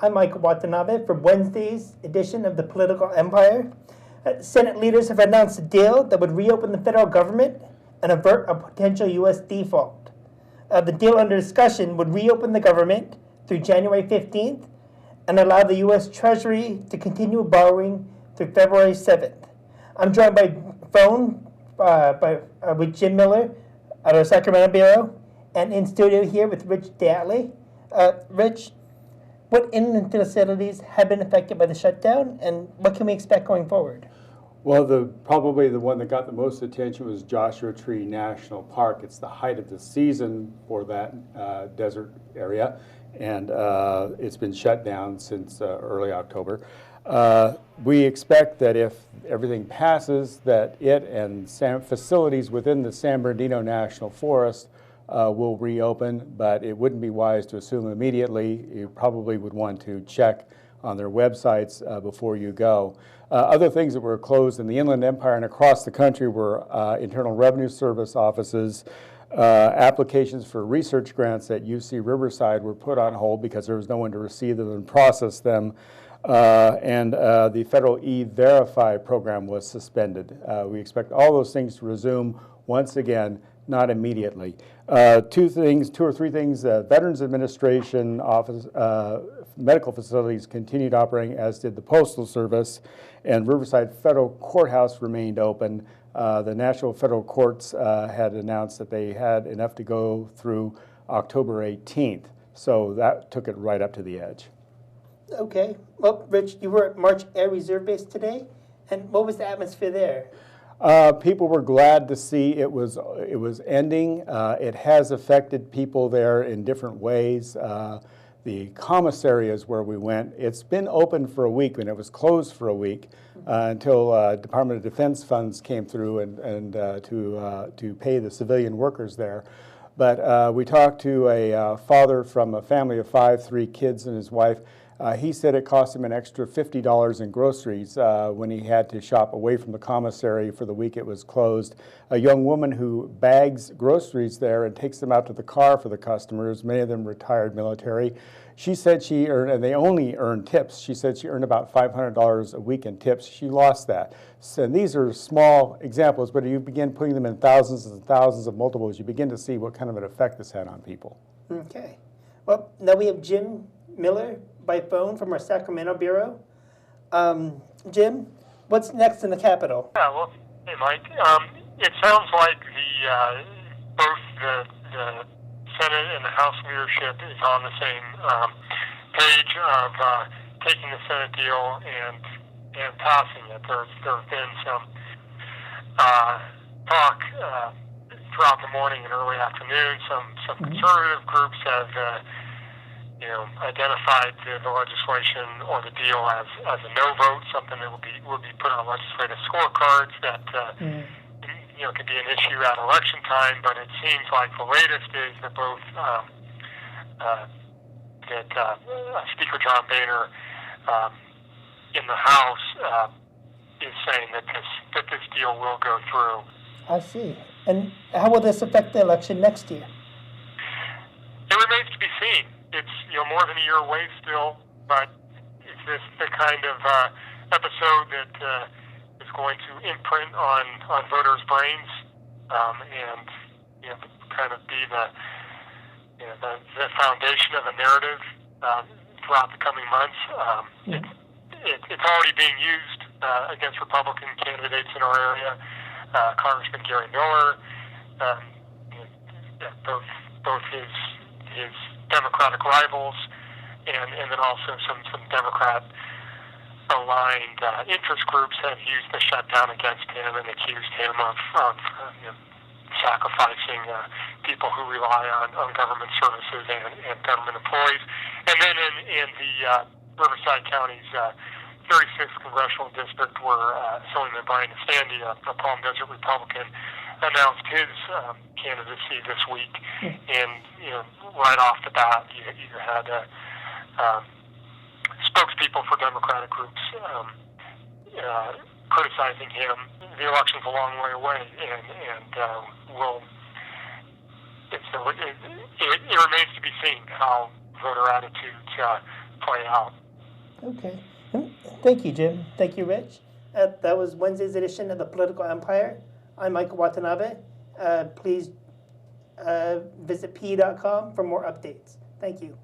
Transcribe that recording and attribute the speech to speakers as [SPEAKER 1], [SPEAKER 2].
[SPEAKER 1] I'm Michael Watanabe for Wednesday's edition of the Political Empire. Senate leaders have announced a deal that would reopen the federal government and avert a potential U.S. default. The deal under discussion would reopen the government through January 15th and allow the U.S. Treasury to continue borrowing through February 7th. I'm joined by phone with Jim Miller at our Sacramento Bureau, and in studio here with Rich Datley. Rich, what inland facilities have been affected by the shutdown, and what can we expect going forward?
[SPEAKER 2] Well, probably the one that got the most attention was Joshua Tree National Park. It's the height of the season for that desert area, and it's been shut down since early October. We expect that if everything passes, that it and facilities within the San Bernardino National Forest will reopen, but it wouldn't be wise to assume immediately. You probably would want to check on their websites before you go. Other things that were closed in the Inland Empire and across the country were Internal Revenue Service offices. Applications for research grants at UC Riverside were put on hold because there was no one to receive them and process them. And the federal E-Verify program was suspended. We expect all those things to resume once again, not immediately. Two or three things. Veterans Administration office, medical facilities continued operating, as did the Postal Service, and Riverside Federal Courthouse remained open. The National Federal Courts had announced that they had enough to go through October 18th, so that took it right up to the edge.
[SPEAKER 1] Okay. Well, Rich, you were at March Air Reserve Base today, and what was the atmosphere there?
[SPEAKER 2] People were glad to see it was ending. It has affected people there in different ways. The commissary is where we went. It's been open for a week, and it was closed for a week until Department of Defense funds came through and to pay the civilian workers there. But we talked to a father from a family of 5, 3 kids and his wife. He said it cost him an extra $50 in groceries when he had to shop away from the commissary for the week it was closed. A young woman who bags groceries there and takes them out to the car for the customers, many of them retired military. She said she earned, and they only earn tips, she said she earned about $500 a week in tips. She lost that. So, and these are small examples, but you begin putting them in thousands and thousands of multiples, you begin to see what kind of an effect this had on people.
[SPEAKER 1] Okay. Well, now we have Jim Miller by phone from our Sacramento Bureau. Jim, what's next in the Capitol?
[SPEAKER 3] Yeah, well, hey, Mike. It sounds like both the Senate and the House leadership is on the same page of taking the Senate deal and passing it. There have been some talk throughout the morning and early afternoon. Some conservative groups have identified the legislation or the deal as a no vote, something that would be put on legislative scorecards that could be an issue at election time. But it seems like the latest is that both Speaker John Boehner in the House is saying that this deal will go through.
[SPEAKER 1] I see. And how will this affect the election next year?
[SPEAKER 3] It remains to be seen. It's more than a year away still, but is this the kind of episode that is going to imprint on voters' brains and kind of be the foundation of a narrative throughout the coming months? It's already being used against Republican candidates in our area. Congressman Gary Miller, both his Democratic rivals, and then also some Democrat-aligned interest groups have used the shutdown against him and accused him of sacrificing people who rely on government services and government employees. And then in the Riverside County's 36th congressional district, where Assemblyman Brian Estandy, a Palm Desert Republican, announced his candidacy this week, and right off the bat, you had spokespeople for Democratic groups criticizing him. The election's a long way away, and it remains to be seen how voter attitudes play out.
[SPEAKER 1] Okay. Thank you, Jim. Thank you, Rich. That was Wednesday's edition of the Political Empire. I'm Michael Watanabe. Please visit p.com for more updates. Thank you.